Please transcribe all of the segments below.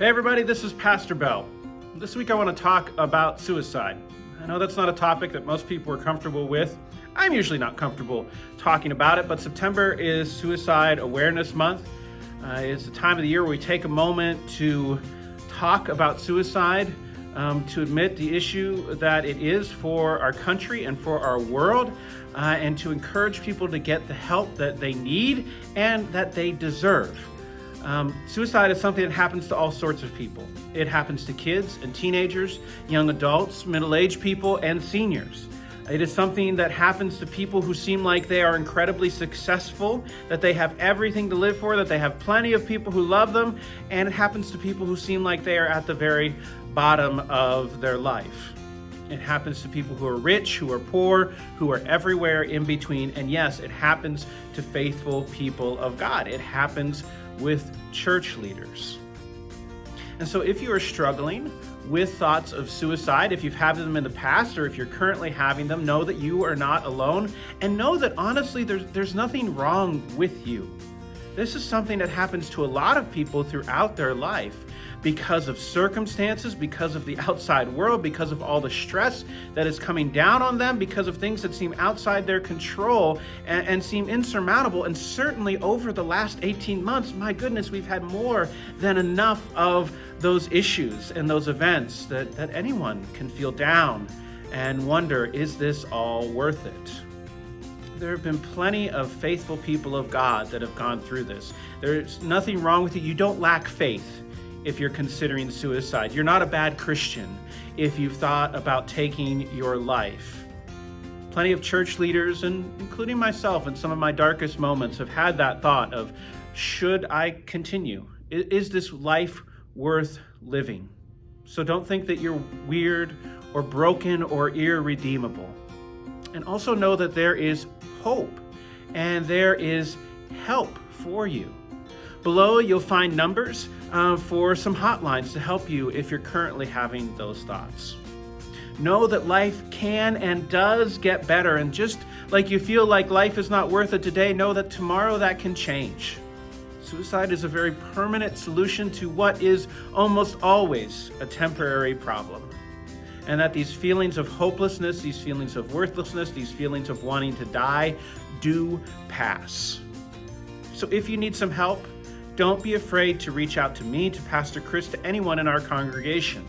Hey everybody, this is Pastor Bell. This week I want to talk about suicide. I know that's not a topic that most people are comfortable with. I'm usually not comfortable talking about it, but September is Suicide Awareness Month. It's the time of the year where we take a moment to talk about suicide, to admit the issue that it is for our country and for our world, and to encourage people to get the help that they need and that they deserve. Suicide is something that happens to all sorts of people. It happens to kids and teenagers, young adults, middle-aged people, and seniors. It is something that happens to people who seem like they are incredibly successful, that they have everything to live for, that they have plenty of people who love them, and it happens to people who seem like they are at the very bottom of their life. It happens to people who are rich, who are poor, who are everywhere in between, and yes, it happens to faithful people of God. It happens with church leaders. And so if you are struggling with thoughts of suicide, if you've had them in the past or if you're currently having them, know that you are not alone, and know that honestly there's nothing wrong with you. This is something that happens to a lot of people throughout their life because of circumstances, because of the outside world, because of all the stress that is coming down on them, because of things that seem outside their control and seem insurmountable. And certainly over the last 18 months, my goodness, we've had more than enough of those issues and those events that anyone can feel down and wonder, is this all worth it? There have been plenty of faithful people of God that have gone through this. There's nothing wrong with you. You don't lack faith if you're considering suicide. You're not a bad Christian if you've thought about taking your life. Plenty of church leaders, and including myself in some of my darkest moments, have had that thought of, should I continue? Is this life worth living? So don't think that you're weird or broken or irredeemable. And also know that there is hope and there is help for you. Below, you'll find numbers for some hotlines to help you if you're currently having those thoughts. Know that life can and does get better, and just like you feel like life is not worth it today, know that tomorrow that can change. Suicide is a very permanent solution to what is almost always a temporary problem. And that these feelings of hopelessness, these feelings of worthlessness, these feelings of wanting to die do pass. So if you need some help, don't be afraid to reach out to me, to Pastor Chris, to anyone in our congregation.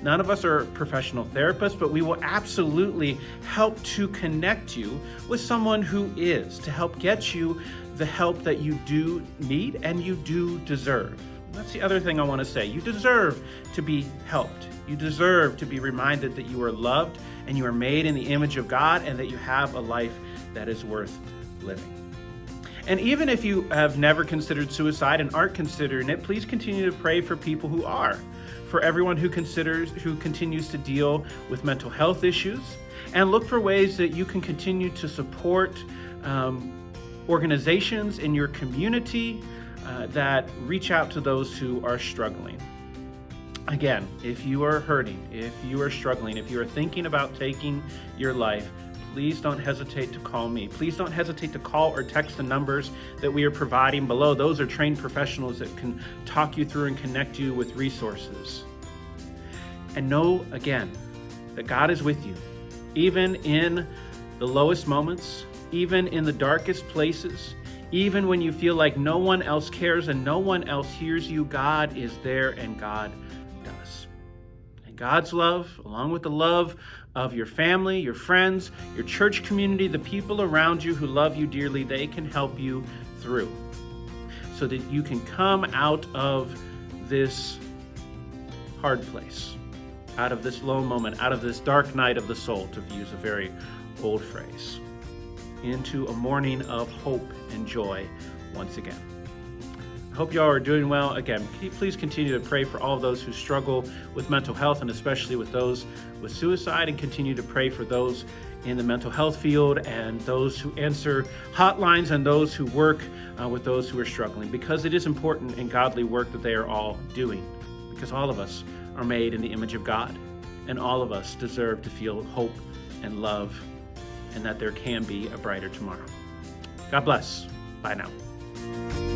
None of us are professional therapists, but we will absolutely help to connect you with someone who is, to help get you the help that you do need and you do deserve. That's the other thing I want to say. You deserve to be helped. You deserve to be reminded that you are loved and you are made in the image of God and that you have a life that is worth living. And even if you have never considered suicide and aren't considering it, please continue to pray for people who are, for everyone who continues to deal with mental health issues, and look for ways that you can continue to support organizations in your community that reach out to those who are struggling. Again, if you are hurting, if you are struggling, if you are thinking about taking your life, please don't hesitate to call me. Please don't hesitate to call or text the numbers that we are providing below. Those are trained professionals that can talk you through and connect you with resources. And know, again, that God is with you, even in the lowest moments, even in the darkest places, even when you feel like no one else cares and no one else hears you. God is there and God does. And God's love, along with the love of your family, your friends, your church community, the people around you who love you dearly, they can help you through so that you can come out of this hard place, out of this low moment, out of this dark night of the soul, to use a very old phrase, into a morning of hope and joy once again. I hope y'all are doing well. Again, please continue to pray for all of those who struggle with mental health and especially with those with suicide, and continue to pray for those in the mental health field and those who answer hotlines and those who work with those who are struggling, because it is important and godly work that they are all doing, because all of us are made in the image of God and all of us deserve to feel hope and love, and that there can be a brighter tomorrow. God bless. Bye now.